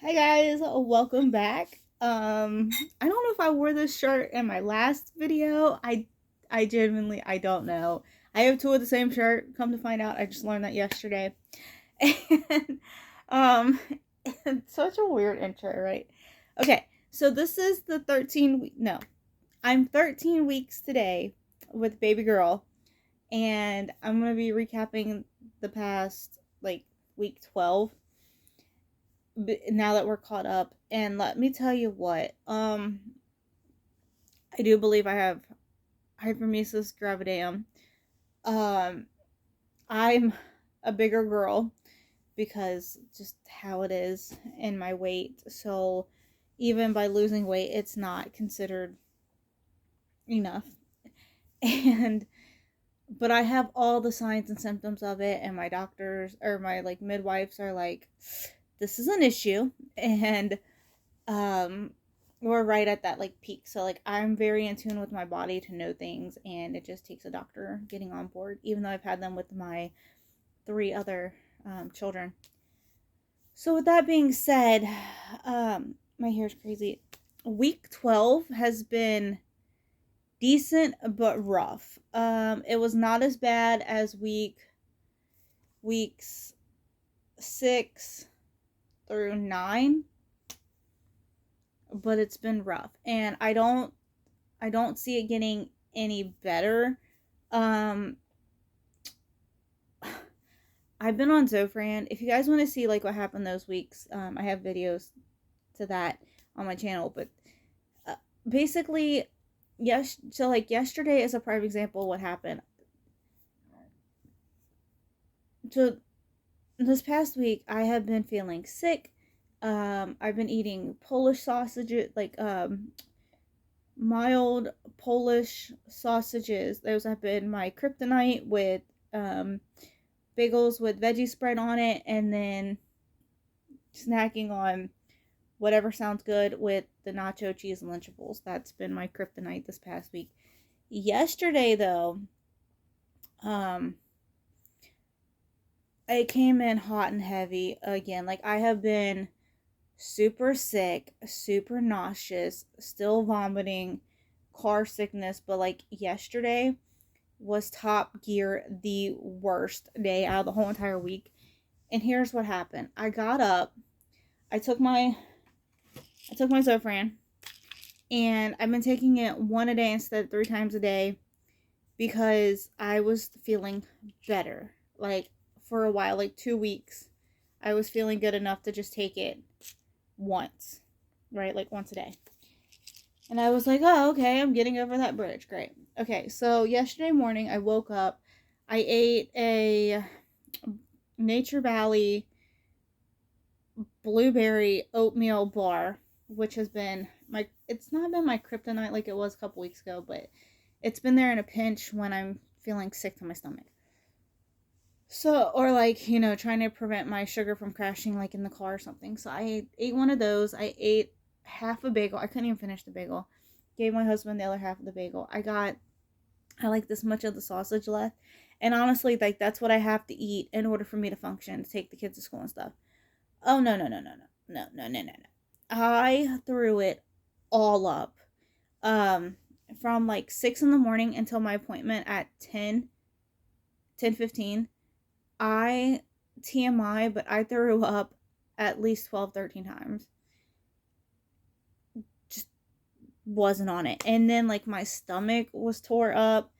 Hi guys, welcome back. I don't know if I wore this shirt in my last video. I genuinely I don't know. I have two of the same shirt. Come to find out, I just learned that yesterday. And um it's such a weird intro, right? Okay, so this is the 13 week no. I'm 13 weeks today with baby girl, and I'm going to be recapping the past like week 12 now that we're caught up. And let me tell you what, I do believe I have hypermesis gravidarum. um I'm a bigger girl because just how it is in my weight, so even by losing weight it's not considered enough. And but I have all the signs and symptoms of it, and my doctors or my like midwives are like, this is an issue. And um we're right at that like peak, so like I'm very in tune with my body to know things, and it just takes a doctor getting on board, even though I've had them with my three other children. So with that being said, my hair's crazy. Week 12 has been decent but rough. It was not as bad as weeks 6 through 9, but it's been rough, and I don't see it getting any better. Um, I've been on Zofran. If you guys want to see like what happened those weeks, I have videos to that on my channel. But basically, yes. So like yesterday is a prime example of what happened. So this past week, I have been feeling sick. I've been eating Polish sausages, like mild Polish sausages. Those have been my kryptonite, with bagels with veggie spread on it, and then snacking on whatever sounds good with the nacho cheese and Lunchables. That's been my kryptonite this past week. Yesterday, though, um, it came in hot and heavy again. Like, I have been super sick, super nauseous, still vomiting, car sickness, but like yesterday was top gear, the worst day out of the whole entire week. And here's what happened. I got up, I took my Zofran, and I've been taking it one a day instead of 3 times a day because I was feeling better. Like for a while, like 2 weeks, I was feeling good enough to just take it once, right? Like once a day. And I was like, oh, okay, I'm getting over that bridge. Great. Okay, so yesterday morning I woke up. I ate a Nature Valley blueberry oatmeal bar, which has been it's not been my kryptonite like it was a couple weeks ago, but it's been there in a pinch when I'm feeling sick to my stomach. So, or like, trying to prevent my sugar from crashing like in the car or something. So I ate one of those. I ate half a bagel. I couldn't even finish the bagel. Gave my husband the other half of the bagel. I like this much of the sausage left. And honestly, like that's what I have to eat in order for me to function, to take the kids to school and stuff. Oh no, no, no, no, no. No, no, no, no, no. I threw it all up. Um from like 6 in the morning until my appointment at 10:15. I TMI, but I threw up at least 12, 13 times. Just wasn't on it. And then like my stomach was tore up.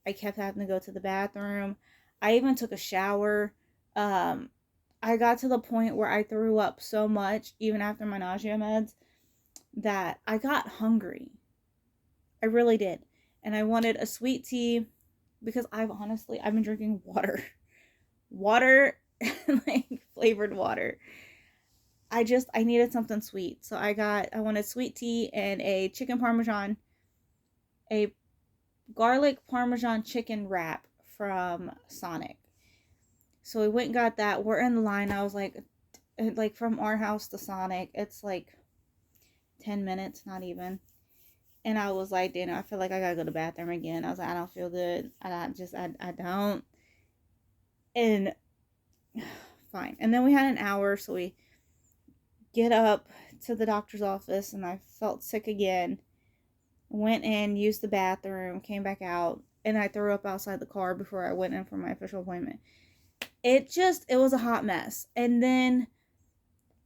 I kept having to go to the bathroom. I even took a shower. I got to the point where I threw up so much, even after my nausea meds, that I got hungry. I really did. And I wanted a sweet tea because I've been drinking water. Water, like flavored water. I needed something sweet. So I wanted sweet tea and a chicken parmesan, a garlic parmesan chicken wrap from Sonic. So we went and got that. We're in the line. I was like from our house to Sonic, it's like 10 minutes, not even. And I was like, Dana, I feel like I gotta go to the bathroom again. I was like, I don't feel good. I don't. And fine. And then we had an hour, so we get up to the doctor's office and I felt sick again. Went in, used the bathroom, came back out, and I threw up outside the car before I went in for my official appointment. It was a hot mess. And then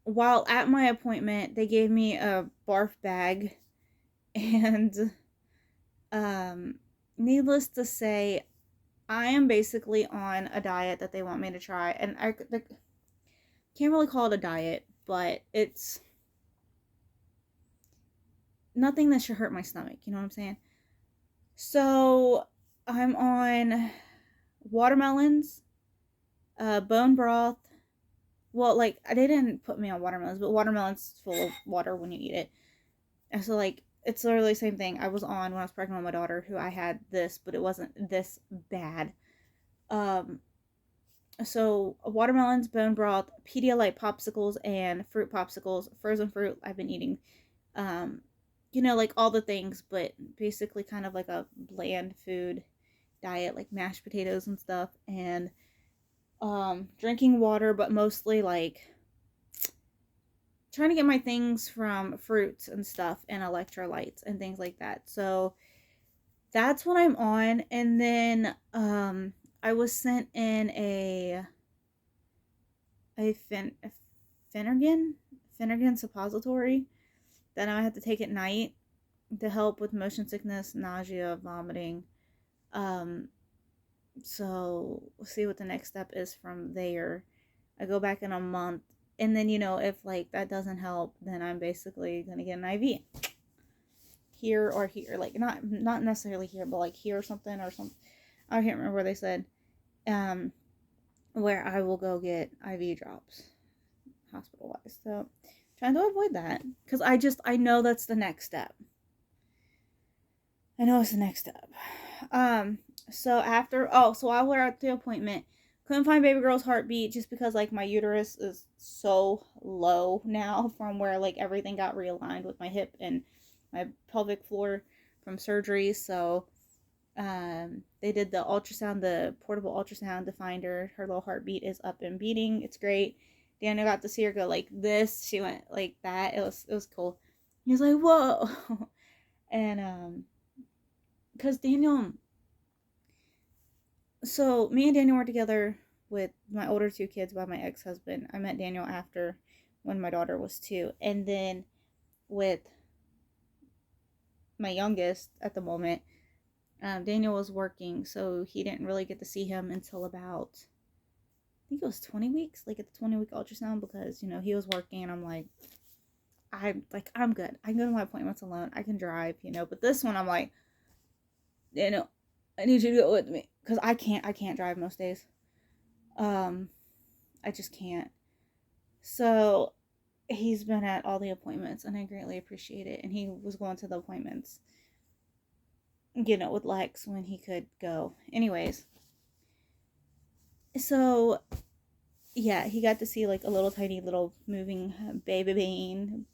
while at my appointment, they gave me a barf bag, and needless to say, I am basically on a diet that they want me to try, and I can't really call it a diet, but it's nothing that should hurt my stomach, you know what I'm saying? So I'm on watermelons, bone broth. Well, like, they didn't put me on watermelons, but watermelon's full of water when you eat it. And so, like, it's literally the same thing I was on when I was pregnant with my daughter, who I had this, but it wasn't this bad. So watermelons, bone broth, Pedialyte popsicles, and fruit popsicles. Frozen fruit I've been eating. Like all the things, but basically kind of like a bland food diet, like mashed potatoes and stuff, and drinking water, but mostly like trying to get my things from fruits and stuff and electrolytes and things like that. So that's what I'm on. And then I was sent in a Phenergan suppository that I had to take at night to help with motion sickness, nausea, vomiting. So we'll see what the next step is from there. I go back in a month, and then if like that doesn't help, then I'm basically gonna get an IV here or here, like not necessarily here, but like here or something. I can't remember where they said. Where I will go get IV drops, hospital wise. So trying to avoid that, because I know that's the next step. I know it's the next step. So while we're at the appointment, couldn't find baby girl's heartbeat just because like my uterus is so low now from where like everything got realigned with my hip and my pelvic floor from surgery. So they did the ultrasound, the portable ultrasound to find her little heartbeat is up and beating. It's great. Daniel got to see her go like this. She went like that. It was cool. He was like, whoa. And because so me and Daniel were together with my older two kids by my ex-husband. I met Daniel after, when my daughter was 2. And then with my youngest at the moment, Daniel was working, so he didn't really get to see him until about, I think it was 20 weeks, like at the 20-week ultrasound, because, he was working, and I'm like, I'm good. I can go to my appointments alone. I can drive, but this one I'm like, I need you to go with me, because I can't drive most days. I just can't. So he's been at all the appointments, and I greatly appreciate it. And he was going to the appointments, with Lex when he could go. Anyways, so yeah, he got to see like a little tiny little moving baby bean.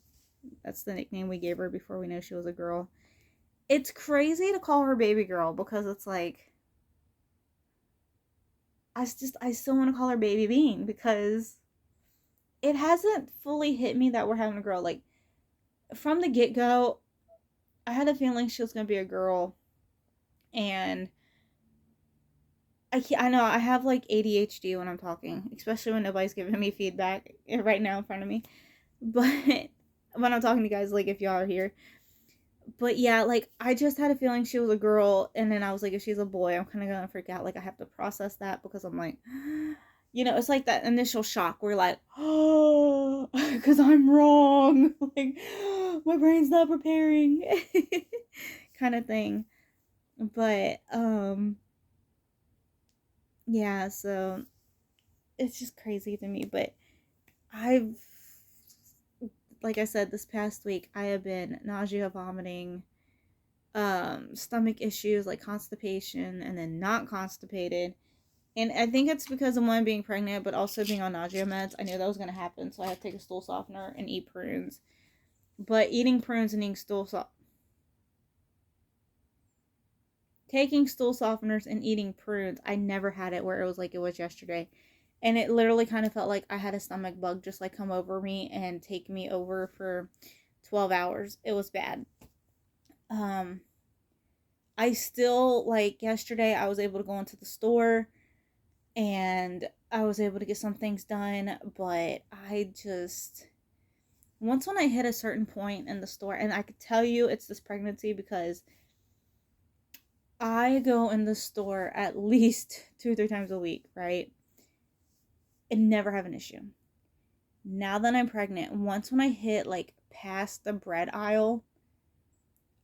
That's the nickname we gave her before we knew she was a girl. It's crazy to call her baby girl, because it's like, I still want to call her baby bean, because it hasn't fully hit me that we're having a girl. Like, from the get-go, I had a feeling she was going to be a girl, and I know I have like ADHD when I'm talking, especially when nobody's giving me feedback right now in front of me, but when I'm talking to you guys, like if y'all are here. But yeah, like I just had a feeling she was a girl, and then I was like, if she's a boy, I'm kind of gonna freak out. Like I have to process that, because I'm like, it's like that initial shock where you're like, oh, because I'm wrong. Like my brain's not preparing, kind of thing. But yeah, so it's just crazy to me. But like I said, this past week I have been nausea, vomiting, stomach issues like constipation, and then not constipated. And I think it's because of one, being pregnant, but also being on nausea meds. I knew that was going to happen, so I had to take a stool softener and eat prunes. But eating prunes and taking stool softeners and eating prunes, I never had it where it was like it was yesterday. And it literally kind of felt like I had a stomach bug just like come over me and take me over for 12 hours. It was bad. Um, I still, like, yesterday, I was able to go into the store and I was able to get some things done, but I just, once when I hit a certain point in the store, and I could tell you it's this pregnancy because I go in the store at least 2 or 3 times a week, right? And never have an issue. Now that I'm pregnant, once when I hit like past the bread aisle,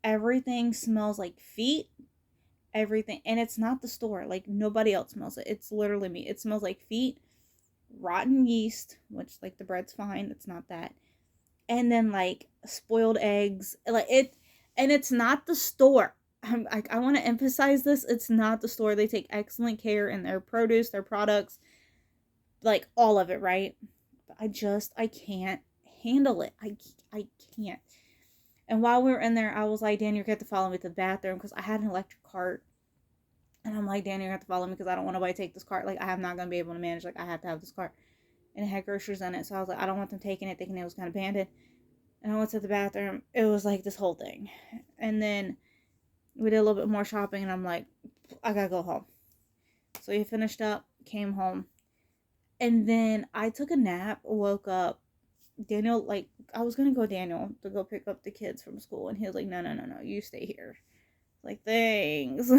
everything smells like feet, everything, and it's not the store. Like nobody else smells it. It's literally me. It smells like feet, rotten yeast, which like the bread's fine. It's not that. And then like spoiled eggs, like it, and it's not the store. I want to emphasize this. It's not the store. They take excellent care in their produce, their products, like all of it, right? But I can't handle it. I can't. And while we were in there, I was like, Dan, you're going to have to follow me to the bathroom because I had an electric cart. And I'm like, Dan, you're going to have to follow me because I don't want nobody to take this cart. Like, I'm not going to be able to manage. Like, I have to have this cart. And it had groceries in it. So I was like, I don't want them taking it, thinking it was kind of abandoned. And I went to the bathroom. It was like this whole thing. And then we did a little bit more shopping. And I'm like, I got to go home. So we finished up, came home. And then I took a nap, woke up. Daniel, like, I was going to go Daniel to go pick up the kids from school. And he was like, no, you stay here. Like, thanks.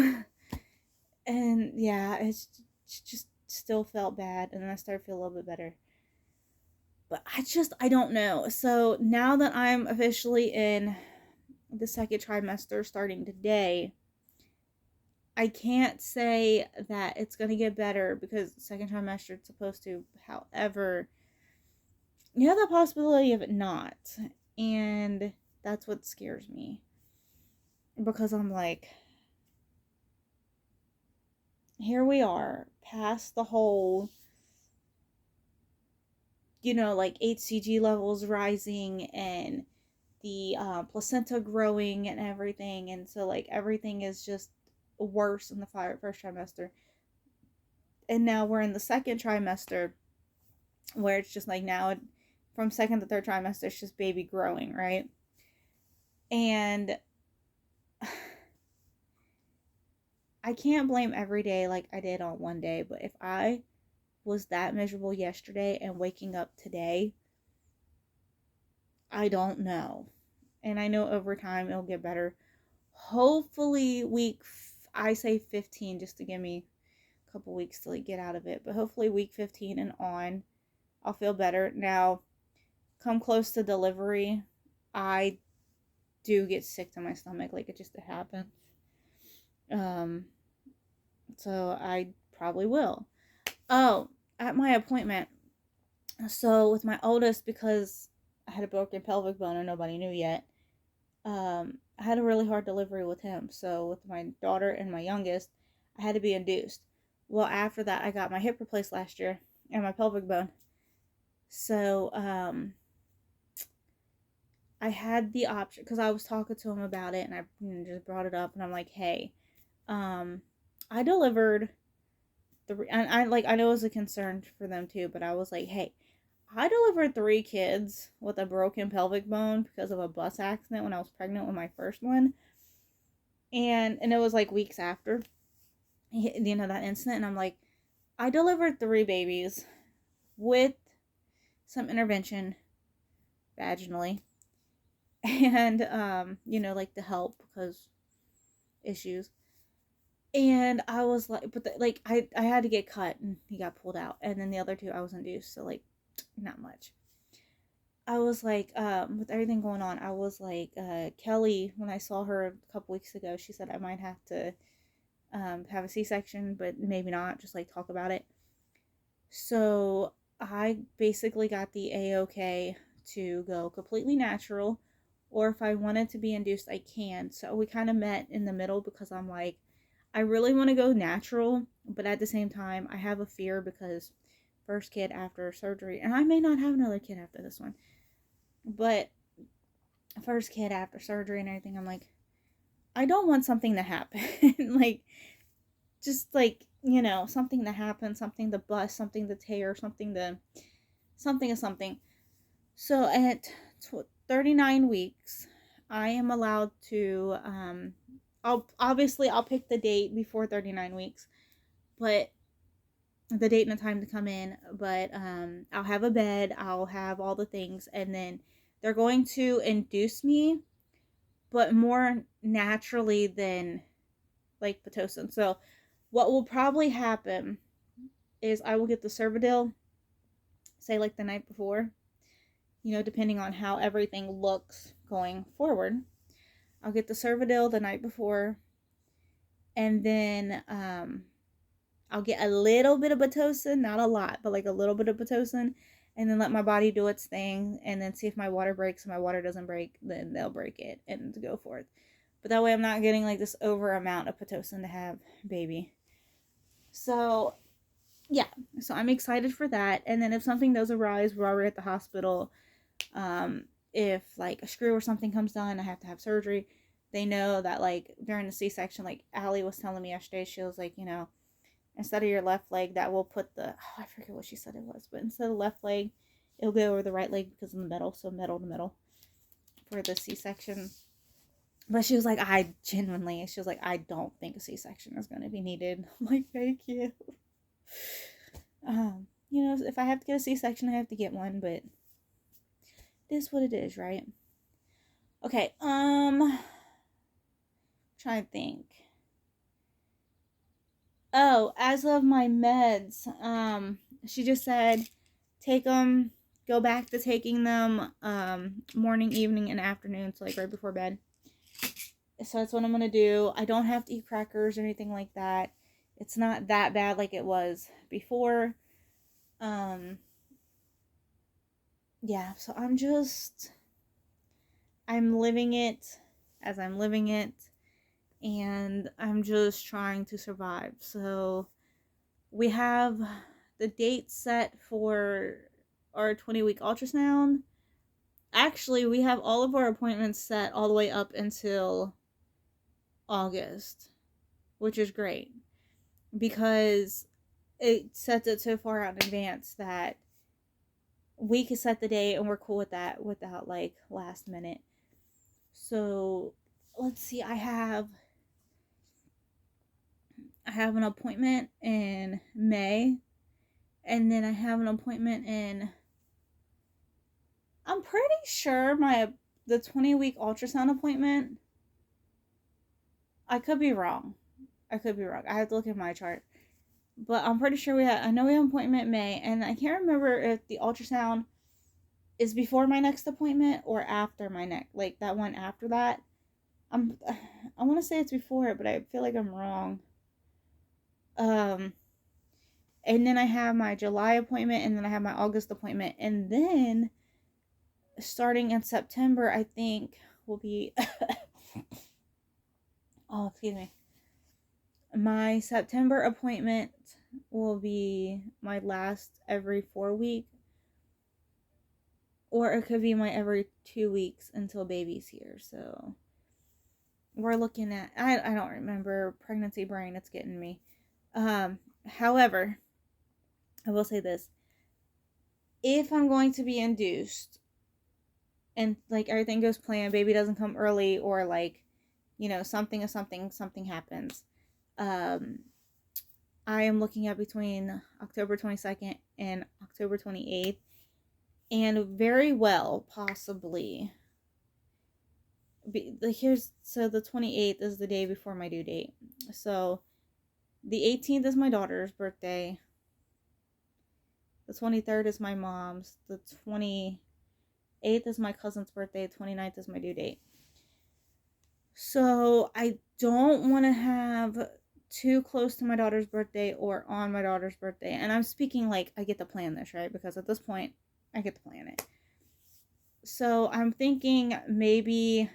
And yeah, it's just still felt bad. And then I started to feel a little bit better. But I don't know. So now that I'm officially in the second trimester starting today, I can't say that it's going to get better because the second trimester it's supposed to. However, you have the possibility of it not. And that's what scares me. Because I'm like, here we are, past the whole, like HCG levels rising and the placenta growing and everything. And so, like, everything is just worse in the first trimester. And now we're in the second trimester where it's just like now from second to third trimester, it's just baby growing, right? And I can't blame every day like I did on one day, but if I was that miserable yesterday and waking up today, I don't know. And I know over time it'll get better. Hopefully I say 15 just to give me a couple weeks to like get out of it, but hopefully week 15 and on I'll feel better. Now, come close to delivery, I do get sick to my stomach, like it just happens. So I probably will. Oh, at my appointment, so with my oldest, because I had a broken pelvic bone and nobody knew yet, I had a really hard delivery with him. So with my daughter and my youngest, I had to be induced. Well, after that, I got my hip replaced last year and my pelvic bone. So, I had the option because I was talking to him about it and I just brought it up and I'm like, hey, I delivered and I know it was a concern for them too, but I was like, hey, I delivered 3 kids with a broken pelvic bone because of a bus accident when I was pregnant with my first one. And it was like weeks after, that incident. And I'm like, I delivered 3 babies with some intervention vaginally. And, like the help because issues. And I was like, but I had to get cut and he got pulled out. And then the other 2 I was induced. So like, not much. I was like, with everything going on, I was like, Kelly, when I saw her a couple weeks ago, she said I might have to have a C-section, but maybe not, just like talk about it. So I basically got the A-OK to go completely natural, or if I wanted to be induced, I can. So we kind of met in the middle because I'm like, I really want to go natural, but at the same time, I have a fear because first kid after surgery, and I may not have another kid after this one, but first kid after surgery and everything, I'm like, I don't want something to happen. Like, just like something to happen, something to bust, something to tear, something to something. So at 39 weeks, I am allowed to, I'll pick the date before 39 weeks, but the date and the time to come in, but I'll have a bed, I'll have all the things, and then they're going to induce me, but more naturally than like Pitocin. So what will probably happen is I will get the Cervidil, say like the night before, depending on how everything looks going forward. I'll get the Cervidil the night before, and then I'll get a little bit of Pitocin, not a lot, but like a little bit of Pitocin, and then let my body do its thing, and then see if my water breaks. If my water doesn't break, then they'll break it and to go forth. But that way I'm not getting like this over amount of Pitocin to have baby. So yeah, so I'm excited for that. And then if something does arise while we're at the hospital, if like a screw or something comes down, I have to have surgery. They know that like during the C-section, like Allie was telling me yesterday, she was like, instead of your left leg, that will put I forget what she said it was, but instead of the left leg, it'll go over the right leg because of the metal, so metal to metal for the C-section. But she was like, I don't think a C-section is going to be needed. I'm like, thank you. If I have to get a C-section, I have to get one, but it is what it is, right? Okay, trying to think. Oh, as of my meds, she just said, take them, go back to taking them, morning, evening, and afternoon, so like right before bed. So that's what I'm gonna do. I don't have to eat crackers or anything like that. It's not that bad like it was before. Yeah, so I'm living it as I'm living it, and I'm just trying to survive. So we have the date set for our 20-week ultrasound. Actually, we have all of our appointments set all the way up until August, which is great because it sets it so far out in advance that we can set the date and we're cool with that without like last minute. So let's see, I have an appointment in May, and then I have an appointment in, I'm pretty sure the 20-week ultrasound appointment, I could be wrong. I have to look at my chart. But I'm pretty sure I know we have an appointment in May, and I can't remember if the ultrasound is before my next appointment or after my next, like that one after that. I want to say it's before it, but I feel like I'm wrong. And then I have my July appointment, and then I have my August appointment, and then starting in September, I think will be oh, excuse me. My September appointment will be my last every 4 week, or it could be my every 2 weeks until baby's here. So we're looking at, I don't remember, pregnancy brain, it's getting me. However, I will say this. If I'm going to be induced and like everything goes planned, baby doesn't come early, or like, something happens, I am looking at between October 22nd and October 28th, and very well possibly the 28th is the day before my due date. So the 18th is my daughter's birthday, the 23rd is my mom's, the 28th is my cousin's birthday, the 29th is my due date. So I don't want to have too close to my daughter's birthday or on my daughter's birthday. And I'm speaking like I get to plan this, right? Because at this point, I get to plan it. So I'm thinking maybe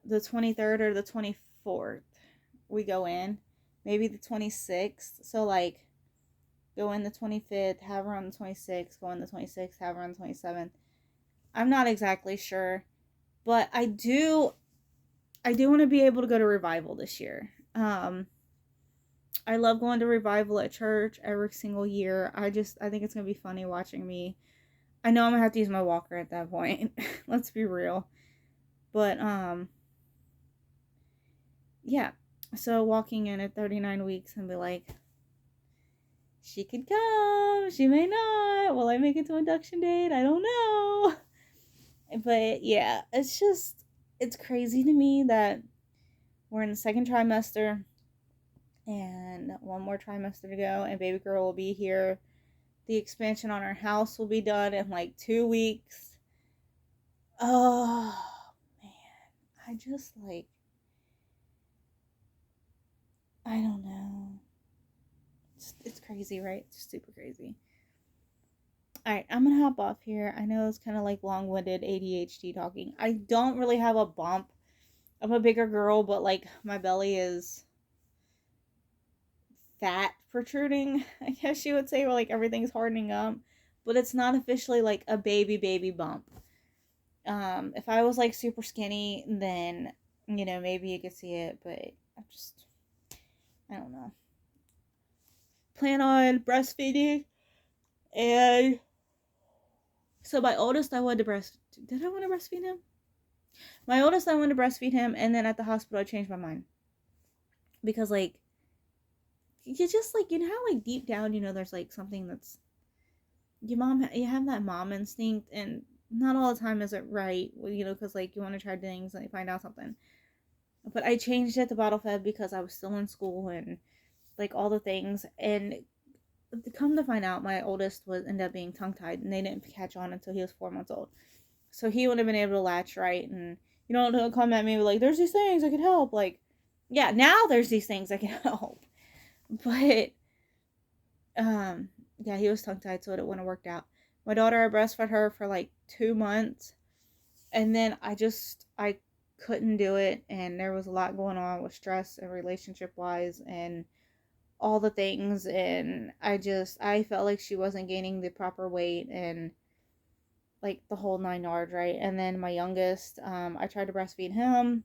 the 23rd or the 24th we go in. Maybe the 26th. So like go in the 25th, have her on the 26th, go in the 26th, have her on the 27th. I'm not exactly sure. But I do want to be able to go to Revival this year. I love going to revival at church every single year. I think it's going to be funny watching me. I know I'm going to have to use my walker at that point. Let's be real. But, yeah. So walking in at 39 weeks and be like, she could come, she may not. Will I make it to induction date? I don't know. But yeah, it's crazy to me that we're in the second trimester and one more trimester to go, and baby girl will be here. The expansion on our house will be done in like 2 weeks. Oh man, I just like, I don't know. It's crazy, right? It's super crazy. Alright, I'm gonna hop off here. I know it's kind of like long-winded ADHD talking. I don't really have a bump. I'm a bigger girl, but like my belly is fat protruding, I guess you would say, where like everything's hardening up. But it's not officially like a baby bump. If I was like super skinny, then maybe you could see it, but I don't know. Plan on breastfeeding, and so my oldest, I wanted to Did I want to breastfeed him? My oldest, I wanted to breastfeed him, and then at the hospital, I changed my mind because like you just like how like deep down there's like something that's you have that mom instinct, and not all the time is it right, because like you want to try things and you find out something. But I changed it to bottle fed because I was still in school and like all the things. And come to find out, my oldest ended up being tongue tied, and they didn't catch on until he was 4 months old. So he wouldn't have been able to latch right, and don't come at me with like, there's these things that could help. Like, yeah, now there's these things that can help. But yeah, he was tongue tied, so it wouldn't have worked out. My daughter, I breastfed her for like 2 months, and then I couldn't do it, and there was a lot going on with stress and relationship wise and all the things, and I felt like she wasn't gaining the proper weight and like the whole 9 yards, right? And then my youngest, I tried to breastfeed him,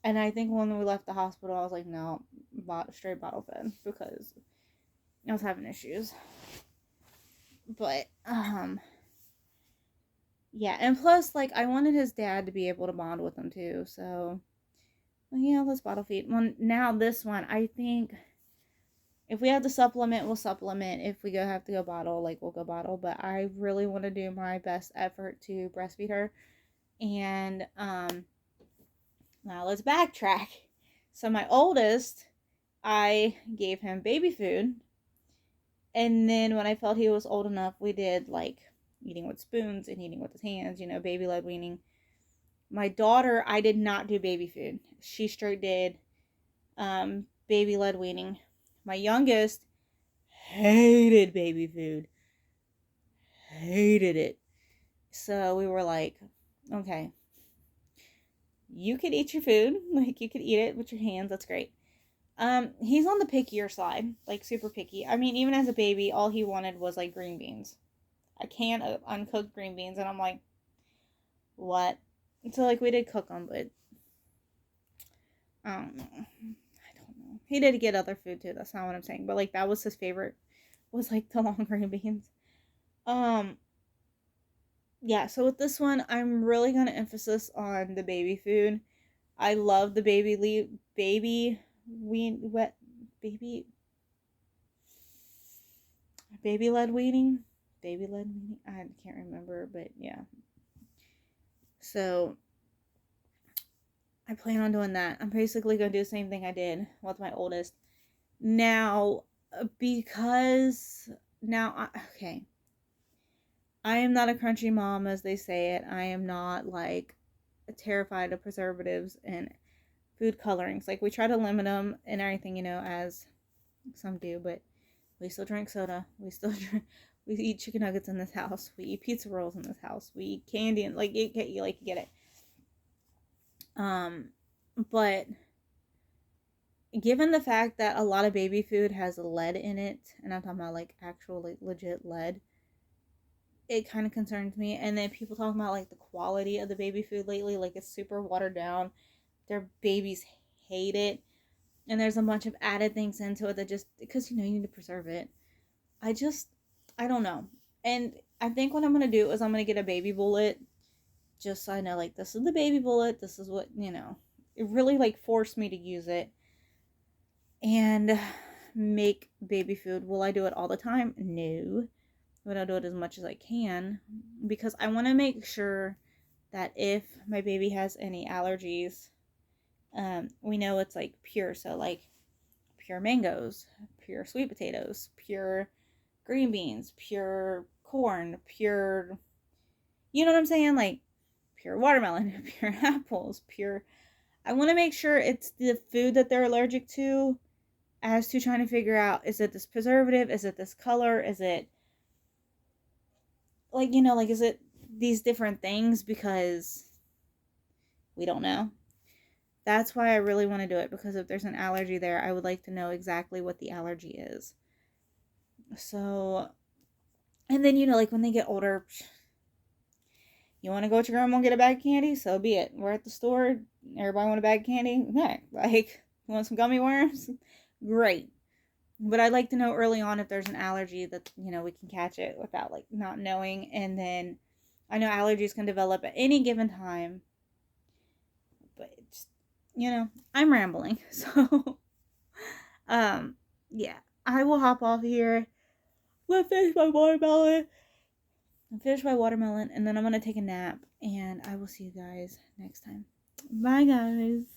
and I think when we left the hospital, I was like, no, straight bottle fed because I was having issues. But yeah, and plus like I wanted his dad to be able to bond with him too, so yeah, let's bottle feed. Well, now this one, I think if we have to supplement, we'll supplement. If we have to go bottle, like we'll go bottle. But I really want to do my best effort to breastfeed her. And now let's backtrack. So my oldest, I gave him baby food, and then when I felt he was old enough, we did like eating with spoons and eating with his hands, baby led weaning. My daughter, I did not do baby food. She straight did baby led weaning. My youngest hated baby food. Hated it. So we were like, okay, you could eat your food. Like, you could eat it with your hands. That's great. He's on the pickier side. Like, super picky. I mean, even as a baby, all he wanted was, like, green beans. A can of uncooked green beans. And I'm like, what? So, like, we did cook them, but I don't know. He did get other food, too. That's not what I'm saying. But, like, that was his favorite. Was, like, the long green beans. Yeah, so with this one, I'm really going to emphasis on the baby food. I love the baby led weaning. I can't remember, but yeah. So I plan on doing that. I'm basically going to do the same thing I did with my oldest. Now, okay. I am not a crunchy mom, as they say it. I am not, like, terrified of preservatives and food colorings. Like, we try to limit them and everything, as some do, but we still drink soda. We eat chicken nuggets in this house. We eat pizza rolls in this house. We eat candy, and, like, you get it. But given the fact that a lot of baby food has lead in it, and I'm talking about, like, actual, like, legit lead, it kind of concerns me. And then people talking about like the quality of the baby food lately, like it's super watered down. Their babies hate it. and there's a bunch of added things into it that just, because you need to preserve it. I don't know. And I think what I'm going to do is I'm going to get a baby bullet, just so I know, like, this is the baby bullet, this is what, it really, like, forced me to use it and make baby food. Will I do it all the time? No. But I'll do it as much as I can, because I want to make sure that if my baby has any allergies, we know it's, like, pure. So, like, pure mangoes, pure sweet potatoes, pure green beans, pure corn, pure, you know what I'm saying? Like, pure watermelon, pure apples, pure. I want to make sure it's the food that they're allergic to, as to trying to figure out, is it this preservative? Is it this color? Is it, like, like, is it these different things? Because we don't know. That's why I really want to do it, because if there's an allergy there, I would like to know exactly what the allergy is. So, and then, like, when they get older, you want to go with your grandma and get a bag of candy? So be it. We're at the store. Everybody want a bag of candy? Okay. Like, you want some gummy worms? Great. But I'd like to know early on if there's an allergy that, we can catch it without, like, not knowing. And then I know allergies can develop at any given time. But it's, I'm rambling. So, yeah. I will hop off here. Let's finish my watermelon. And then I'm going to take a nap. And I will see you guys next time. Bye, guys.